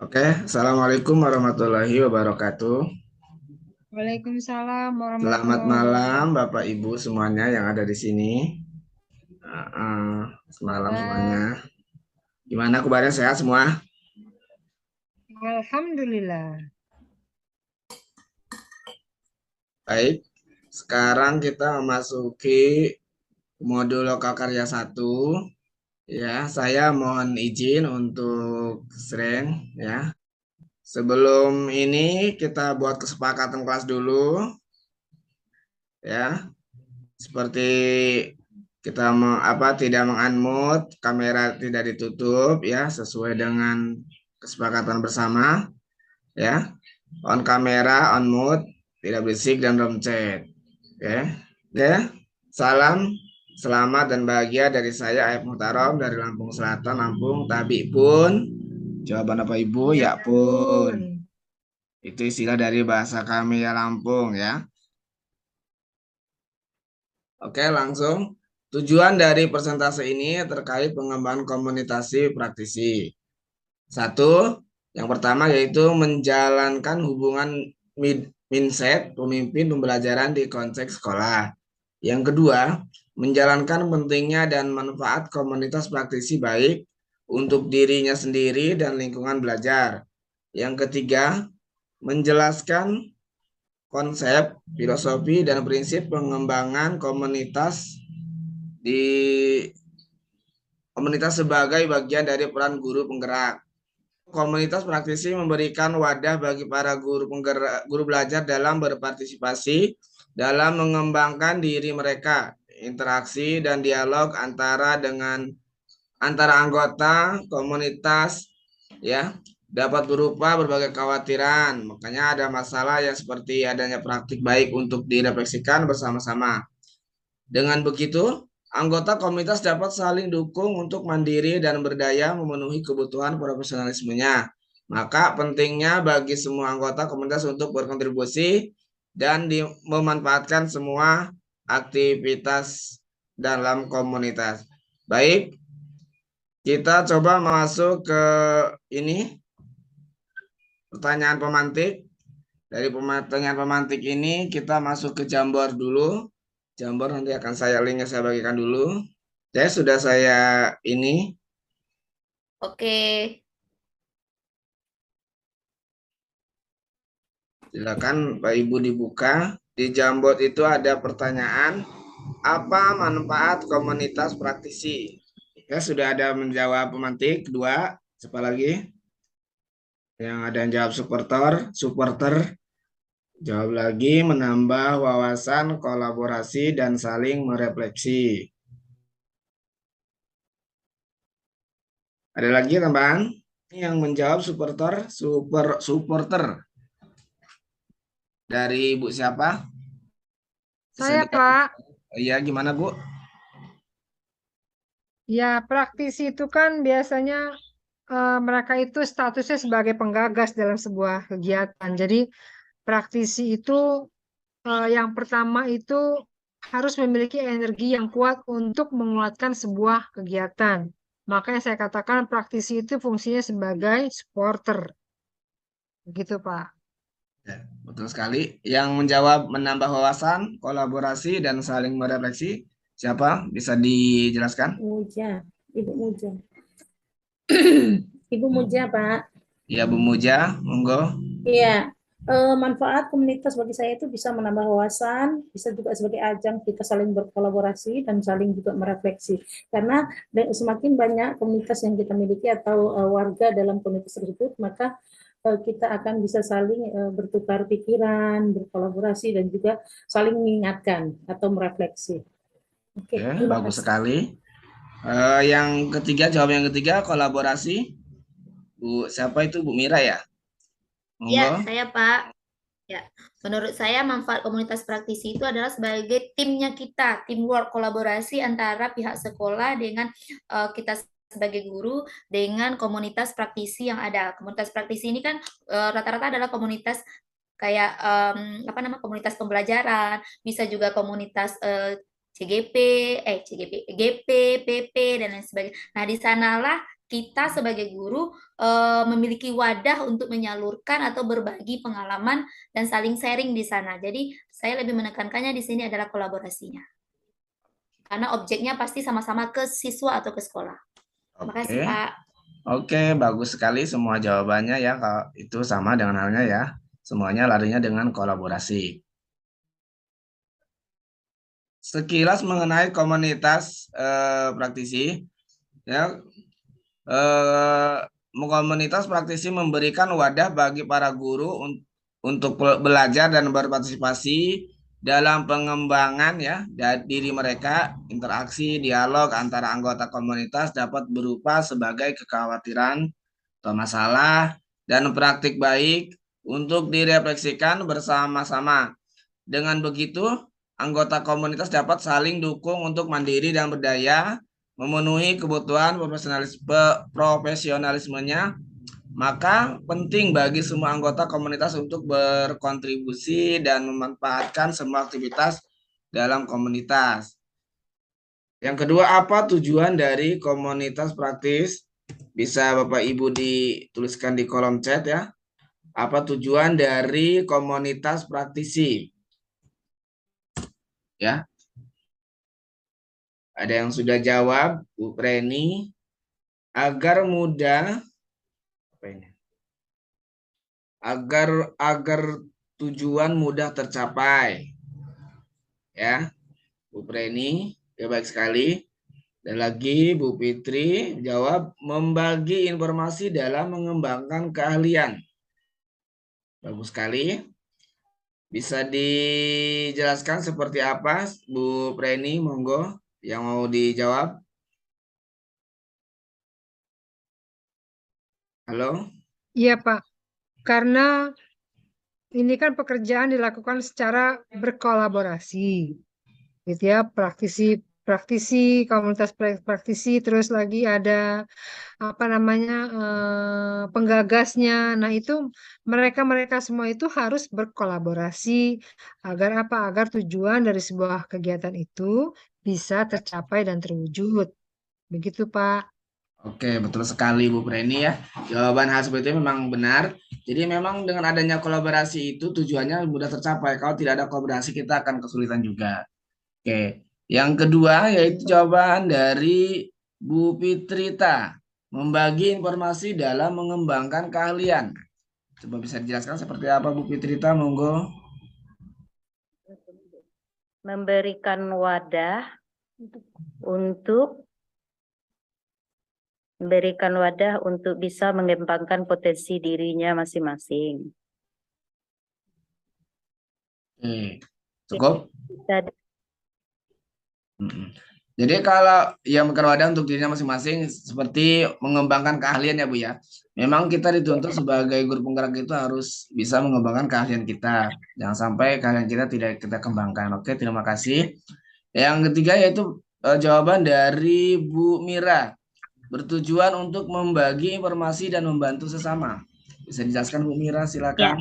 Oke, Assalamualaikum warahmatullahi wabarakatuh. Waalaikumsalam Selamat warahmatullahi malam wabarakatuh. Bapak Ibu semuanya yang ada di sini. Semalam semuanya. Halo. Gimana kabarnya, sehat semua? Alhamdulillah. Baik, sekarang kita memasuki modul lokal karya satu. Ya, saya mohon izin untuk share ya. Sebelum ini kita buat kesepakatan kelas dulu ya. Seperti kita tidak mengunmute, kamera tidak ditutup ya, sesuai dengan kesepakatan bersama ya. On kamera, on mute, tidak berisik dan room chat. Oke. Oke. Salam selamat dan bahagia dari saya Aib Muhtarom dari Lampung Selatan, Lampung. Tabi pun. Jawaban apa Ibu? Ya Ya pun. pun. Itu istilah dari bahasa kami ya Lampung ya. Oke, langsung. Tujuan dari persentase ini terkait pengembangan komunikasi praktisi. Satu, yang pertama yaitu menjalankan hubungan mindset pemimpin pembelajaran di konteks sekolah. Yang kedua, menjalankan pentingnya dan manfaat komunitas praktisi baik untuk dirinya sendiri dan lingkungan belajar. Yang ketiga, menjelaskan konsep, filosofi, dan prinsip pengembangan di komunitas sebagai bagian dari peran guru penggerak. Komunitas praktisi memberikan wadah bagi para guru penggerak, guru belajar dalam berpartisipasi dalam mengembangkan diri mereka, interaksi dan dialog antara anggota komunitas ya dapat berupa berbagai kekhawatiran. Makanya ada masalah yang seperti adanya praktik baik untuk direfleksikan bersama-sama. Dengan begitu, anggota komunitas dapat saling dukung untuk mandiri dan berdaya memenuhi kebutuhan profesionalismenya. Maka pentingnya bagi semua anggota komunitas untuk berkontribusi dan memanfaatkan semua aktivitas dalam komunitas. Baik, kita coba masuk ke ini pertanyaan pemantik. Dari pertanyaan pemantik ini kita masuk ke Jamboard dulu. Jamboard nanti akan linknya saya bagikan dulu. Ya, sudah saya ini. Oke, Silakan Pak Ibu dibuka. Di Jamboard itu ada pertanyaan, apa manfaat komunitas praktisi? Ya, sudah ada menjawab pemantik. Kedua, siapa lagi? Yang ada yang jawab supporter. Jawab lagi, menambah wawasan, kolaborasi, dan saling merefleksi. Ada lagi tambahan? Yang menjawab supporter dari Ibu siapa? Bisa Saya, dikasih. Pak. Iya, gimana Bu? Ya, praktisi itu kan biasanya mereka itu statusnya sebagai penggagas dalam sebuah kegiatan. Jadi, praktisi itu yang pertama itu harus memiliki energi yang kuat untuk menguatkan sebuah kegiatan. Makanya saya katakan praktisi itu fungsinya sebagai supporter. Begitu, Pak. Ya, betul sekali. Yang menjawab menambah wawasan, kolaborasi, dan saling merefleksi. Siapa? Bisa dijelaskan? Muja, Ibu Muja. Ibu Muja, Pak. Iya, Bu Muja, monggo. Iya, manfaat komunitas bagi saya itu bisa menambah wawasan, bisa juga sebagai ajang kita saling berkolaborasi dan saling juga merefleksi. Karena semakin banyak komunitas yang kita miliki atau warga dalam komunitas tersebut, maka kita akan bisa saling bertukar pikiran, berkolaborasi, dan juga saling mengingatkan atau merefleksi. Oke, Oke, terima bagus kasih. sekali. Yang ketiga, jawab yang ketiga, kolaborasi. Bu, siapa itu? Bu Mira ya? Ya, Monggo. saya Pak. Ya, menurut saya manfaat komunitas praktisi itu adalah sebagai timnya kita, teamwork, kolaborasi antara pihak sekolah dengan kita sebagai guru dengan komunitas praktisi yang ada. Komunitas praktisi ini kan rata-rata adalah komunitas kayak apa nama komunitas pembelajaran, bisa juga komunitas CGP, GP, PP dan lain sebagainya. Nah, di sanalah kita sebagai guru memiliki wadah untuk menyalurkan atau berbagi pengalaman dan saling sharing di sana. Jadi saya lebih menekankannya di sini adalah kolaborasinya. Karena objeknya pasti sama-sama ke siswa atau ke sekolah. Terima kasih, Oke. Pak. Oke, bagus sekali semua jawabannya ya. Kalau itu sama dengan halnya ya. Semuanya larinya dengan kolaborasi. Sekilas mengenai komunitas praktisi, ya, komunitas praktisi memberikan wadah bagi para guru untuk belajar dan berpartisipasi dalam pengembangan ya diri mereka. Interaksi dialog antara anggota komunitas dapat berupa sebagai kekhawatiran atau masalah dan praktik baik untuk direfleksikan bersama-sama. Dengan begitu, anggota komunitas dapat saling dukung untuk mandiri dan berdaya, memenuhi kebutuhan profesionalismenya. Maka penting bagi semua anggota komunitas untuk berkontribusi dan memanfaatkan semua aktivitas dalam komunitas. Yang kedua, apa tujuan dari komunitas praktis? Bisa Bapak Ibu dituliskan di kolom chat ya. Apa tujuan dari komunitas praktisi? Ya. Ada yang sudah jawab, Bu Preni. Agar mudah apa ini? Agar tujuan mudah tercapai. Ya. Bu Preni, ya baik sekali. Dan lagi Bu Fitri jawab membagi informasi dalam mengembangkan keahlian. Bagus sekali. Bisa dijelaskan seperti apa, Bu Preni? Monggo yang mau dijawab. Halo? Iya, Pak. Karena ini kan pekerjaan dilakukan secara berkolaborasi, gitu ya, praktisi, komunitas praktisi, terus lagi ada apa namanya penggagasnya. Nah, itu mereka semua itu harus berkolaborasi agar apa? Agar tujuan dari sebuah kegiatan itu bisa tercapai dan terwujud. Begitu, Pak. Oke, betul sekali Bu Preni ya. Jawaban hal seperti itu memang benar. Jadi memang dengan adanya kolaborasi itu tujuannya mudah tercapai. Kalau tidak ada kolaborasi kita akan kesulitan juga. Oke, yang kedua yaitu jawaban dari Bu Fitrita. Membagi informasi dalam mengembangkan keahlian. Coba bisa dijelaskan seperti apa Bu Fitrita, monggo. Memberikan wadah untuk bisa mengembangkan potensi dirinya masing-masing. Oke, cukup? Bisa Jadi kalau yang bukan wadah untuk dirinya masing-masing seperti mengembangkan keahlian ya Bu ya. Memang kita dituntut sebagai guru penggerak itu harus bisa mengembangkan keahlian kita. Jangan sampai keahlian kita tidak kita kembangkan. Oke, terima kasih. Yang ketiga yaitu jawaban dari Bu Mira. Bertujuan untuk membagi informasi dan membantu sesama. Bisa dijelaskan Bu Mira, silakan.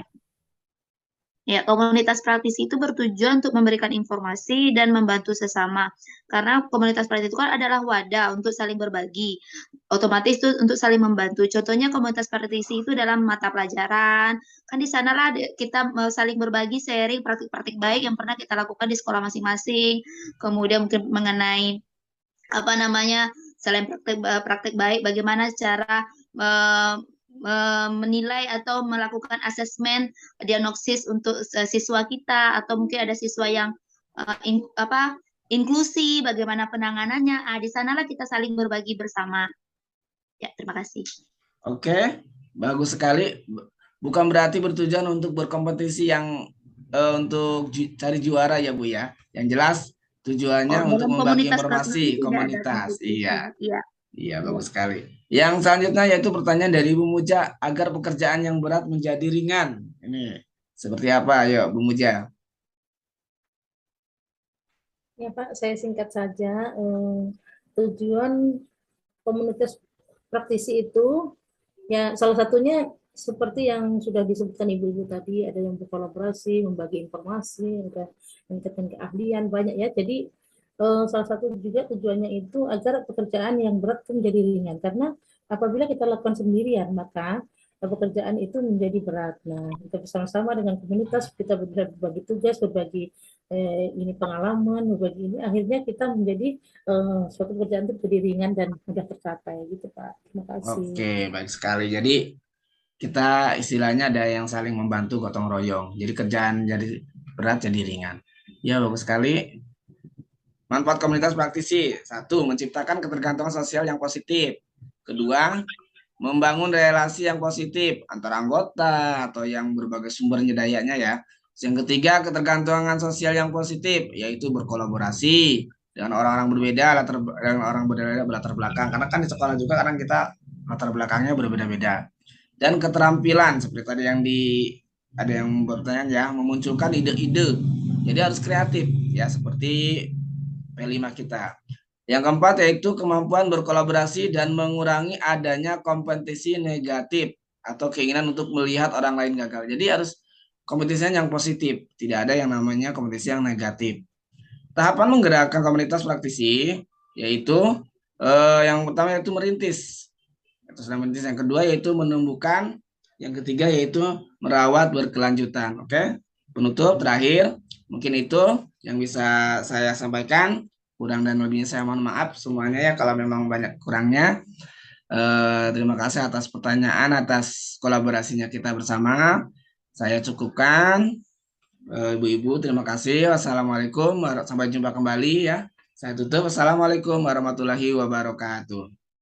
Ya, komunitas praktisi itu bertujuan untuk memberikan informasi dan membantu sesama. Karena komunitas praktisi itu kan adalah wadah untuk saling berbagi. Otomatis itu untuk saling membantu. Contohnya komunitas praktisi itu dalam mata pelajaran. Kan di sanalah kita saling berbagi, sharing praktik-praktik baik yang pernah kita lakukan di sekolah masing-masing. Kemudian mungkin mengenai apa namanya selain praktik baik, bagaimana cara menilai atau melakukan asesmen diagnosis untuk siswa kita, atau mungkin ada siswa yang inklusi, bagaimana penanganannya. Di sanalah kita saling berbagi bersama. Ya, terima kasih. Oke, bagus sekali. Bukan berarti bertujuan untuk berkompetisi yang untuk cari juara ya Bu ya. Yang jelas tujuannya untuk membagi informasi komunitas. Iya. Iya, bagus sekali. Yang selanjutnya yaitu pertanyaan dari Bu Muja, agar pekerjaan yang berat menjadi ringan. Ini seperti apa? Ayo, Bu Muja. Ya Pak, saya singkat saja. Tujuan komunitas praktisi itu, ya salah satunya seperti yang sudah disebutkan Ibu-Ibu tadi, ada yang berkolaborasi, membagi informasi, ada meningkatkan keahlian, banyak ya. Jadi salah satu juga tujuannya itu agar pekerjaan yang berat itu menjadi ringan, karena Apabila kita lakukan sendirian, maka pekerjaan itu menjadi berat. Nah, kita bersama-sama dengan komunitas, kita berbagi tugas, berbagi ini pengalaman, berbagi ini, akhirnya kita menjadi suatu pekerjaan itu jadi ringan dan mudah tercapai gitu, Pak. Terima kasih. Oke, baik sekali. Jadi kita istilahnya ada yang saling membantu gotong royong. Jadi kerjaan jadi berat jadi ringan. Ya, bagus sekali. Manfaat komunitas praktisi. 1, menciptakan ketergantungan sosial yang positif. Kedua, membangun relasi yang positif antara anggota atau yang berbagai sumbernya dayanya ya. Yang ketiga, ketergantungan sosial yang positif, yaitu berkolaborasi dengan orang-orang berbeda, dengan orang berbeda latar belakang. Karena kan di sekolah juga kadang kita latar belakangnya berbeda-beda. Dan keterampilan, seperti tadi ada yang bertanya ya, memunculkan ide-ide. Jadi harus kreatif ya, seperti P5 kita. Yang keempat yaitu kemampuan berkolaborasi dan mengurangi adanya kompetisi negatif atau keinginan untuk melihat orang lain gagal. Jadi harus kompetisinya yang positif, tidak ada yang namanya kompetisi yang negatif. Tahapan menggerakkan komunitas praktisi yaitu yang pertama yaitu merintis. Terus merintis, yang kedua yaitu menumbuhkan, yang ketiga yaitu merawat berkelanjutan. Oke. Penutup terakhir, mungkin itu yang bisa saya sampaikan. Kurang dan lebihnya saya mohon maaf semuanya ya kalau memang banyak kurangnya. Terima kasih atas pertanyaan, atas kolaborasinya kita bersama. Saya cukupkan. Ibu-ibu, terima kasih. Wassalamualaikum. Sampai jumpa kembali ya. Saya tutup. Wassalamualaikum warahmatullahi wabarakatuh.